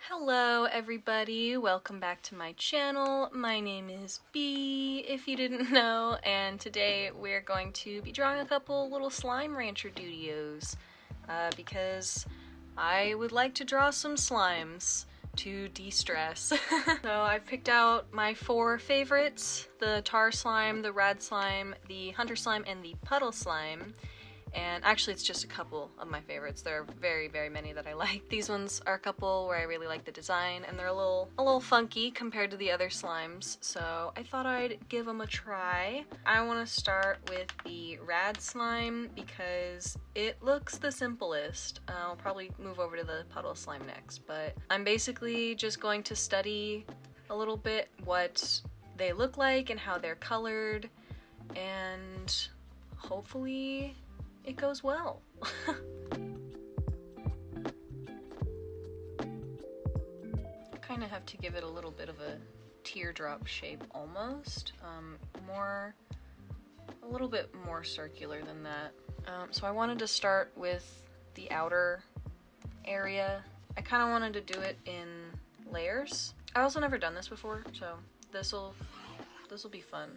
Hello everybody, welcome back to my channel. My name is B, if you didn't know, and today we're going to be drawing a couple little slime rancher doodios because I would like to draw some slimes to de-stress. So I've picked out my 4 favorites: the tar slime, the rad slime, the hunter slime, and the puddle slime. And actually it's just a couple of my favorites. There are very, very many that I like. These ones are a couple where I really like the design, and they're a little funky compared to the other slimes, so I thought I'd give them a try. I want to start with the rad slime because it looks the simplest. I'll probably move over to the puddle slime next, but I'm basically just going to study a little bit what they look like and how they're colored, and hopefully it goes well. Kind of have to give it a little bit of a teardrop shape almost. A little bit more circular than that. So I wanted to start with the outer area. I kind of wanted to do it in layers. I've also never done this before, so this'll be fun.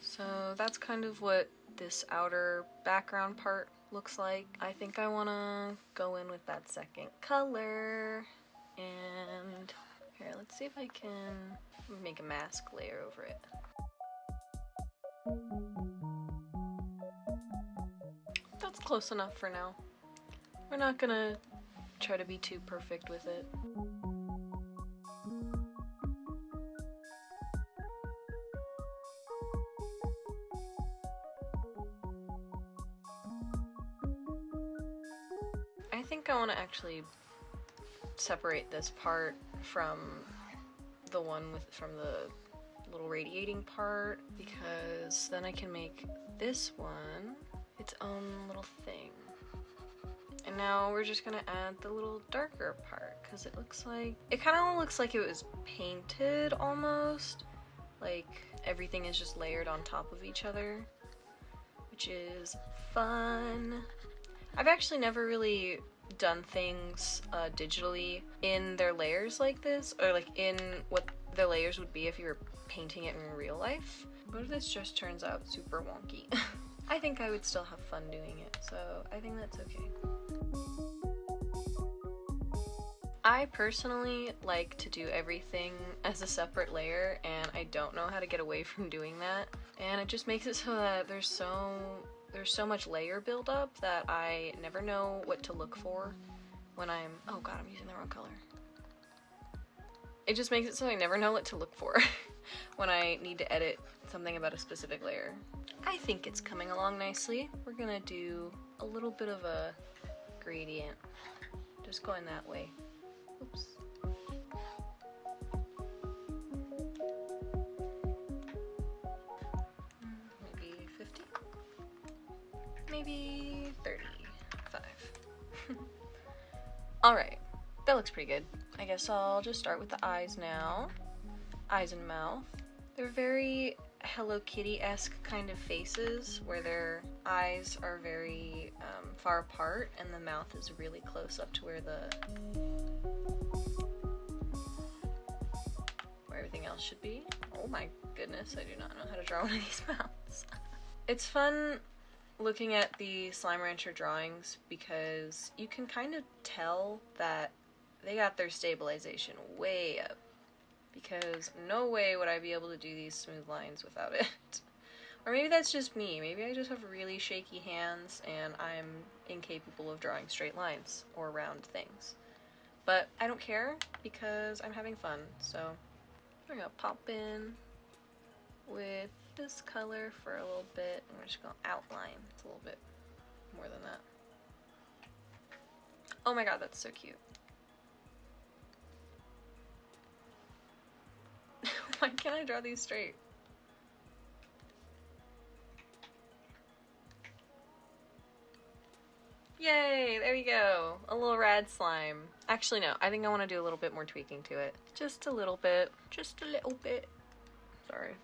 So that's kind of what this outer background part looks like. I think I want to go in with that second color, and here, let's see if I can make a mask layer over it. That's close enough for now. We're not gonna try to be too perfect with it. I think I want to actually separate this part from the one from the little radiating part, because then I can make this one its own little thing. And now we're just gonna add the little darker part because it kind of looks like it was painted almost, like everything is just layered on top of each other, which is fun. I've actually never really done things digitally in their layers like this, or like in what the layers would be if you were painting it in real life. What if this just turns out super wonky? I think I would still have fun doing it, so I think that's okay. I personally like to do everything as a separate layer, and I don't know how to get away from doing that, and it just makes it so that there's so much layer buildup that I never know what to look for when oh god, I'm using the wrong color. It just makes it so I never know what to look for when I need to edit something about a specific layer. I think it's coming along nicely. We're gonna do a little bit of a gradient, just going that way. Oops. Maybe 50? Maybe 35. Alright, that looks pretty good. I guess I'll just start with the eyes now. Eyes and mouth. They're very Hello Kitty-esque kind of faces, where their eyes are very far apart and the mouth is really close up to where everything else should be. Oh my goodness, I do not know how to draw one of these mouths. It's fun looking at the Slime Rancher drawings because you can kind of tell that they got their stabilization way up, because no way would I be able to do these smooth lines without it. Or maybe that's just me. Maybe I just have really shaky hands and I'm incapable of drawing straight lines or round things. But I don't care because I'm having fun, so we're gonna pop in with this color for a little bit, and we're just gonna outline. It's a little bit more than that. Oh my god, that's so cute. Why can't I draw these straight? Yay, there we go. A little rad slime. Actually, no, I think I want to do a little bit more tweaking to it. Just a little bit. Just a little bit. Sorry.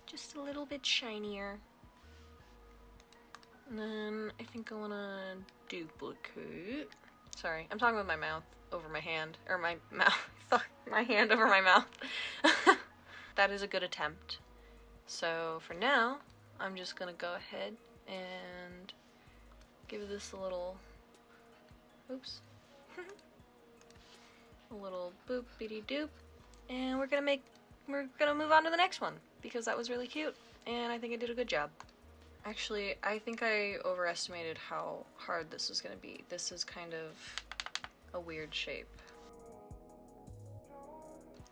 Just a little bit shinier. And then I think I want to duplicate. Sorry, I'm talking with my mouth over my hand, or my mouth, my hand over my mouth. That is a good attempt. So for now, I'm just gonna go ahead and give this a little, oops, a little boop-bitty doop, and we're gonna move on to the next one because that was really cute, and I think I did a good job. Actually, I think I overestimated how hard this is gonna be. This is kind of a weird shape.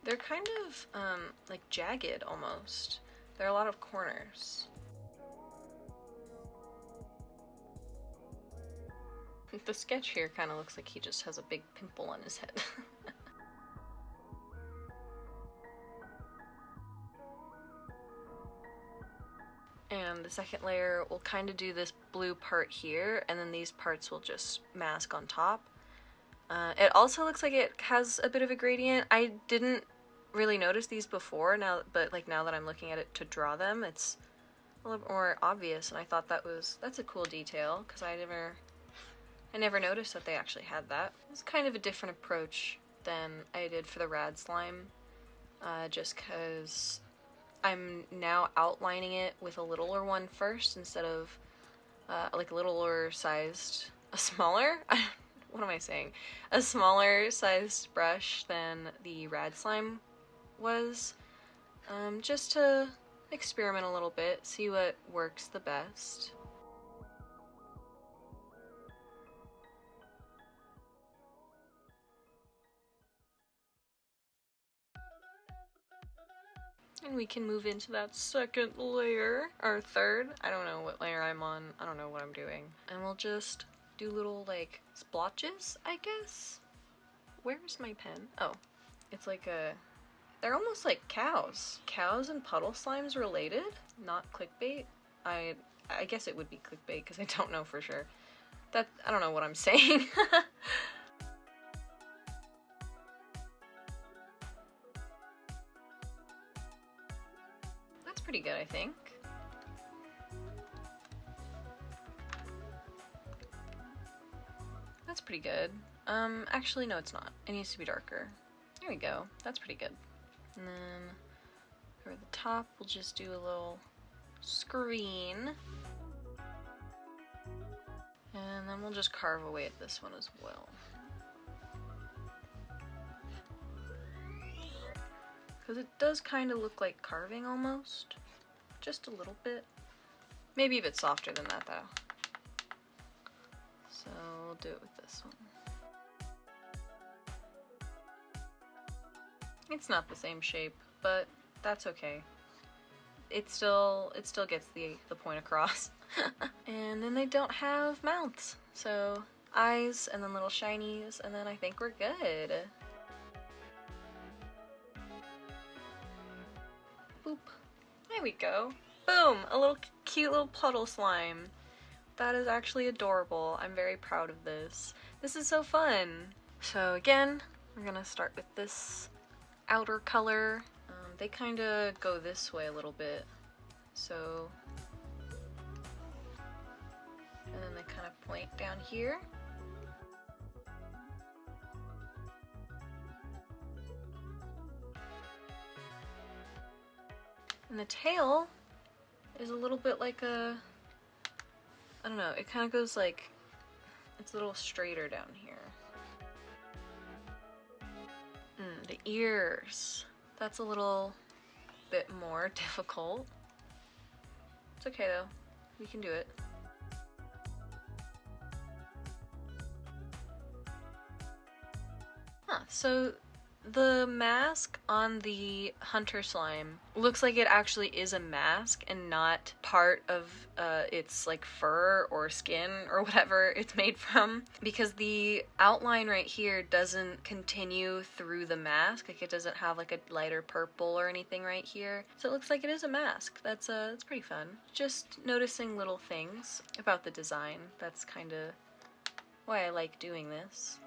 They're kind of like jagged almost. There are a lot of corners. The sketch here kind of looks like he just has a big pimple on his head. And the second layer will kind of do this blue part here, and then these parts will just mask on top. It also looks like it has a bit of a gradient. I didn't really notice these before, but like now that I'm looking at it to draw them, it's a little more obvious, and I thought that's a cool detail because I never noticed that they actually had that. It's kind of a different approach than I did for the rad slime, just because I'm now outlining it with a littler one first instead of like a littler sized, a smaller, what am I saying? A smaller sized brush than the rad slime was, just to experiment a little bit, see what works the best. And we can move into that second layer, or third. I don't know what layer I'm on. I don't know what I'm doing. And we'll just do little, like, splotches, I guess? Where's my pen? Oh, it's like they're almost like cows. Cows and puddle slimes related? Not clickbait? I guess it would be clickbait because I don't know for sure. I don't know what I'm saying. That's pretty good, I think. That's pretty good. Actually, no, it's not. It needs to be darker. There we go. That's pretty good. And then over the top, we'll just do a little screen. And then we'll just carve away at this one as well. Because it does kind of look like carving almost. Just a little bit. Maybe a bit softer than that though. So we'll do it with this one. It's not the same shape, but that's okay. It still gets the point across. And then they don't have mouths. So eyes and then little shinies, and then I think we're good. Boop. There we go. Boom! A little cute little puddle slime. That is actually adorable. I'm very proud of this. This is so fun. So again, we're gonna start with this outer color. They kind of go this way a little bit. So, and then they kind of point down here. And the tail is a little bit like a, I don't know, it kind of goes like, it's a little straighter down here. The ears. That's a little bit more difficult. It's okay though, we can do it. So the mask on the hunter slime looks like it actually is a mask and not part of its like fur or skin or whatever it's made from, because the outline right here doesn't continue through the mask. Like it doesn't have like a lighter purple or anything right here, so it looks like it is a mask. That's pretty fun. Just noticing little things about the design. That's kind of why I like doing this.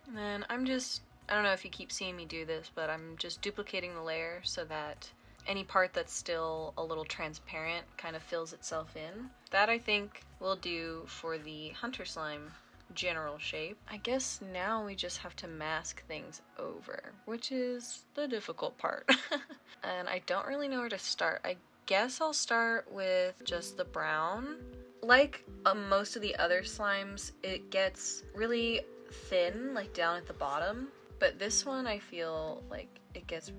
And then I don't know if you keep seeing me do this, but I'm just duplicating the layer so that any part that's still a little transparent kind of fills itself in. That I think will do for the hunter slime general shape. I guess now we just have to mask things over, which is the difficult part. And I don't really know where to start. I guess I'll start with just the brown. Like most of the other slimes, it gets really thin, like down at the bottom, but this one I feel like it gets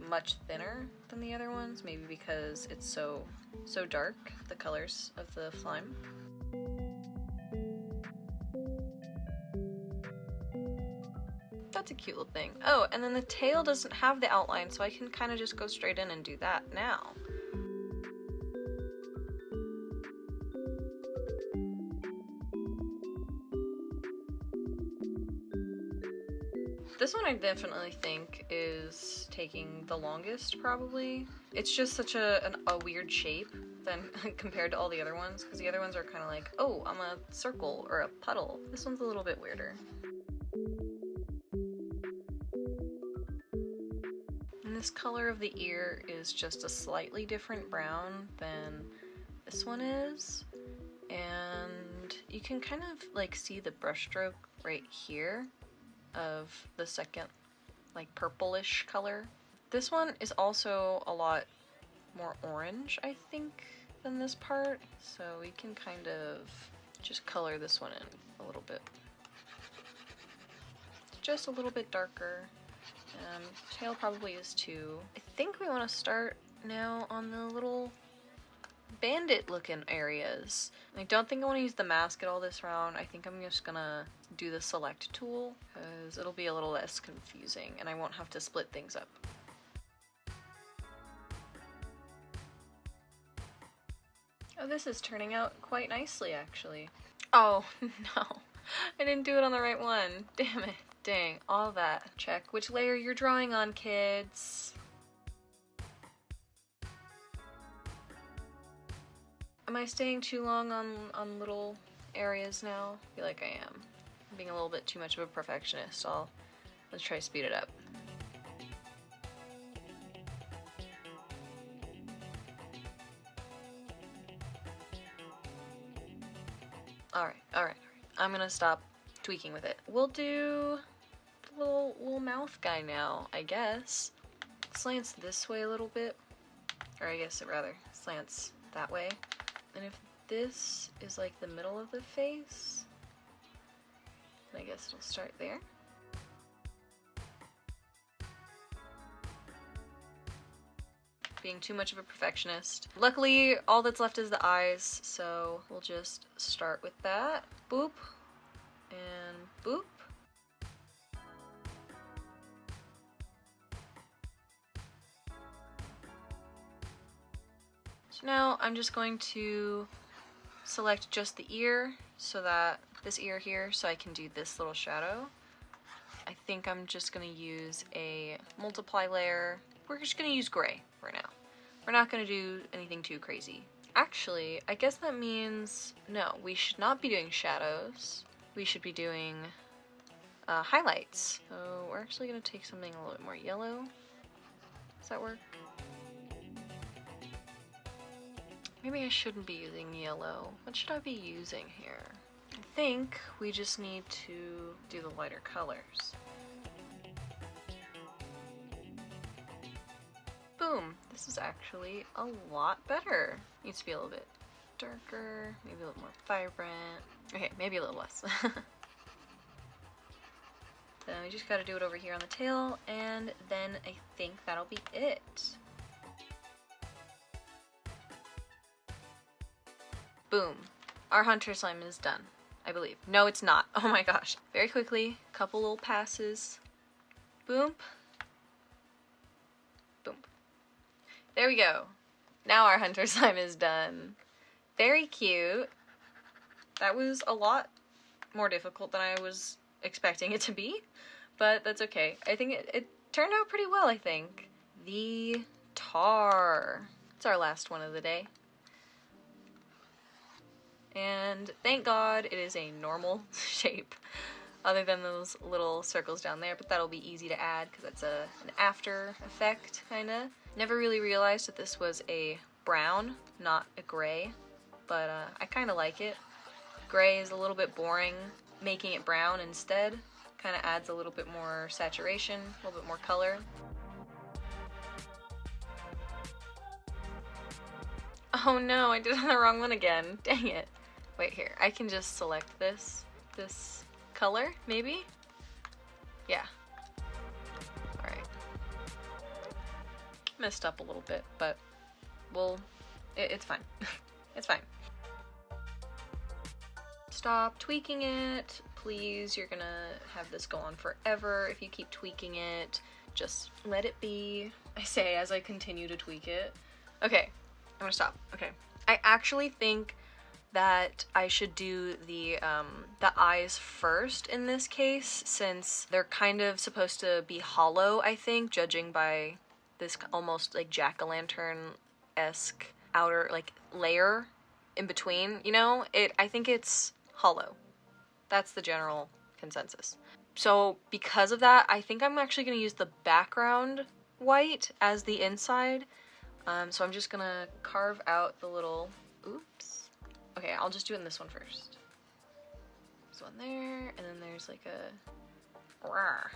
much thinner than the other ones, maybe because it's so dark, the colors of the slime. That's a cute little thing. Oh, and then the tail doesn't have the outline, so I can kind of just go straight in and do that now. This one I definitely think is taking the longest, probably. It's just such a weird shape than compared to all the other ones, because the other ones are kind of like, oh, I'm a circle or a puddle. This one's a little bit weirder. And this color of the ear is just a slightly different brown than this one is. And you can kind of like see the brushstroke right here of the second like purplish color. This one is also a lot more orange, I think, than this part, so we can kind of just color this one in a little bit. Just a little bit darker. Tail probably is too. I think we want to start now on the little bandit looking areas. I don't think I want to use the mask at all this round. I think I'm just gonna do the select tool because it'll be a little less confusing and I won't have to split things up. Oh, this is turning out quite nicely actually. Oh no, I didn't do it on the right one. Damn it. Dang, all that. Check which layer you're drawing on, kids. Am I staying too long on little areas now? I feel like I am. I'm being a little bit too much of a perfectionist. Let's try to speed it up. Alright. I'm gonna stop tweaking with it. We'll do the little mouth guy now, I guess. It slants this way a little bit. Or I guess it rather slants that way. And if this is like the middle of the face, I guess it'll start there. Being too much of a perfectionist. Luckily, all that's left is the eyes, so we'll just start with that. Boop. And boop. So now I'm just going to select just the ear, so that this ear here, so I can do this little shadow. I think I'm just gonna use a multiply layer. We're just gonna use gray for now. We're not gonna do anything too crazy. Actually, I guess that means, no, we should not be doing shadows. We should be doing highlights. So we're actually gonna take something a little bit more yellow. Does that work? Maybe I shouldn't be using yellow. What should I be using here? I think we just need to do the lighter colors. Boom! This is actually a lot better. Needs to be a little bit darker, maybe a little more vibrant. Okay, maybe a little less. Then we just gotta do it over here on the tail, and then I think that'll be it. Boom. Our hunter slime is done, I believe. No, it's not. Oh my gosh. Very quickly, couple little passes. Boom. Boom. There we go. Now our hunter slime is done. Very cute. That was a lot more difficult than I was expecting it to be, but that's okay. I think it turned out pretty well, I think. The tar. It's our last one of the day. And thank God it is a normal shape. other than those little circles down there, but that'll be easy to add because that's an after effect, kinda. Never really realized that this was a brown, not a gray, but I kinda like it. Gray is a little bit boring. Making it brown instead kinda adds a little bit more saturation, a little bit more color. Oh no, I did the wrong one again. Dang it. Wait, here, I can just select this color, maybe? Yeah. Alright. Messed up a little bit, but it's fine. It's fine. Stop tweaking it, please. You're gonna have this go on forever if you keep tweaking it. Just let it be. I say as I continue to tweak it. Okay, I'm gonna stop. Okay. I actually think that I should do the eyes first in this case, since they're kind of supposed to be hollow, I think, judging by this almost like jack-o'-lantern-esque outer like layer in between, you know? I think it's hollow. That's the general consensus. So because of that, I think I'm actually gonna use the background white as the inside. So I'm just gonna carve out the little, oops. Okay, I'll just do it in this one first. This one there, and then there's like a rawr,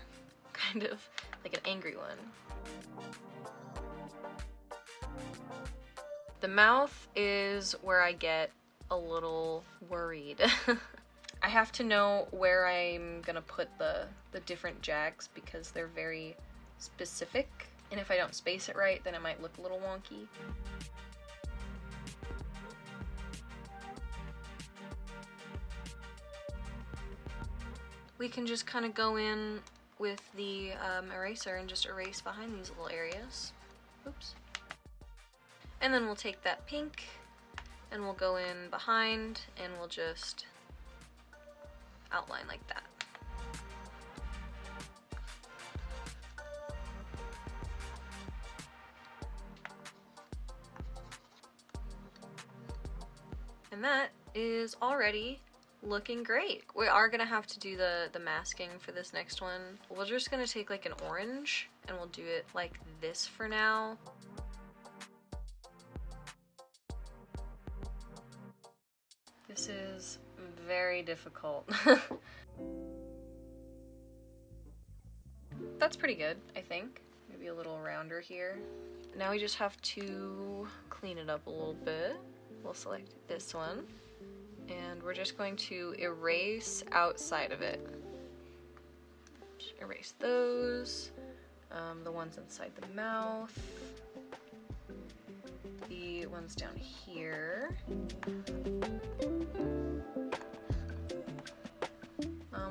kind of like an angry one. The mouth is where I get a little worried. I have to know where I'm gonna put the different jags because they're very specific, and if I don't space it right, then it might look a little wonky. We can just kind of go in with the eraser and just erase behind these little areas. Oops. And then we'll take that pink and we'll go in behind and we'll just outline like that. And that is already looking great. We are gonna have to do the masking for this next one. We're just gonna take like an orange and we'll do it like this for now. This is very difficult. That's pretty good, I think. Maybe a little rounder here. Now we just have to clean it up a little bit. We'll select this one. And we're just going to erase outside of it. Just erase those. The ones inside the mouth. The ones down here.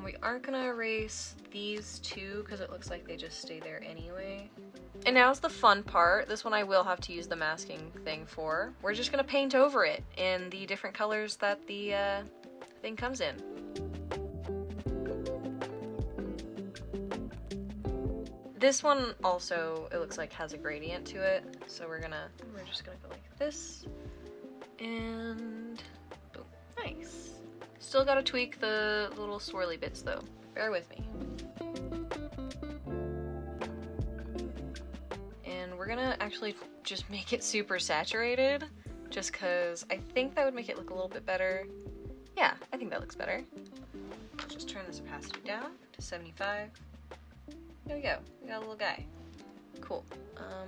We aren't gonna erase these two because it looks like they just stay there anyway. And now's the fun part. This one I will have to use the masking thing for. We're just gonna paint over it in the different colors that the thing comes in. This one also, it looks like has a gradient to it. So we're just gonna go like this. And boom, nice. Still gotta tweak the little swirly bits though. Bear with me. And we're gonna actually just make it super saturated, just cause I think that would make it look a little bit better. Yeah, I think that looks better. Let's just turn this opacity down to 75. There we go, we got a little guy. Cool.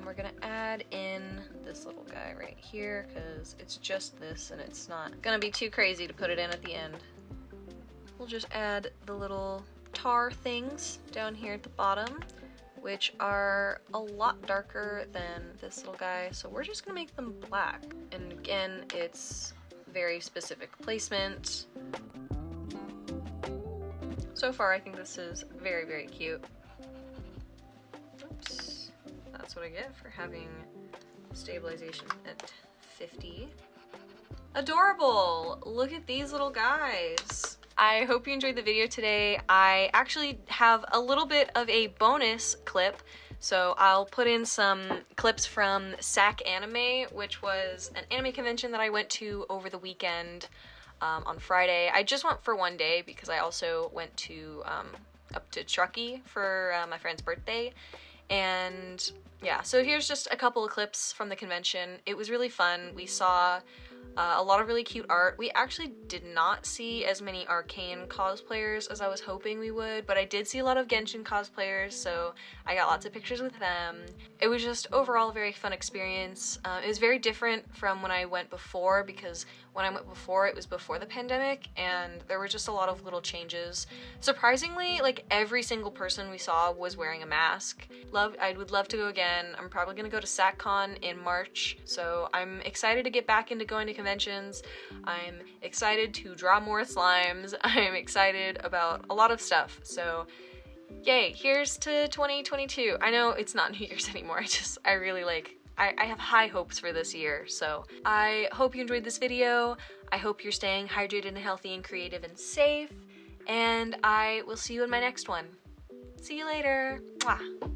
We're gonna add in this little guy right here because it's just this and it's not gonna be too crazy to put it in at the end. We'll just add the little tar things down here at the bottom, which are a lot darker than this little guy, so we're just gonna make them black. And again, it's very specific placement. So far, I think this is very, very cute. Oops. That's what I get for having stabilization at 50. Adorable! Look at these little guys. I hope you enjoyed the video today. I actually have a little bit of a bonus clip, so I'll put in some clips from SAC Anime, which was an anime convention that I went to over the weekend. on Friday. I just went for one day because I also went to up to Truckee for my friend's birthday. And yeah, so here's just a couple of clips from the convention. It was really fun. We saw a lot of really cute art. We actually did not see as many Arcane cosplayers as I was hoping we would, but I did see a lot of Genshin cosplayers, so I got lots of pictures with them. It was just overall a very fun experience. It was very different from when I went before, because when I went before, it was before the pandemic, and there were just a lot of little changes. Surprisingly, like every single person we saw was wearing a mask. I would love to go again. I'm probably gonna go to SatCon in March, so I'm excited to get back into going to conventions. I'm excited to draw more slimes. I'm excited about a lot of stuff. So yay, here's to 2022. I know it's not New Year's anymore. I really I have high hopes for this year. So I hope you enjoyed this video. I hope you're staying hydrated and healthy and creative and safe. And I will see you in my next one. See you later. Mwah.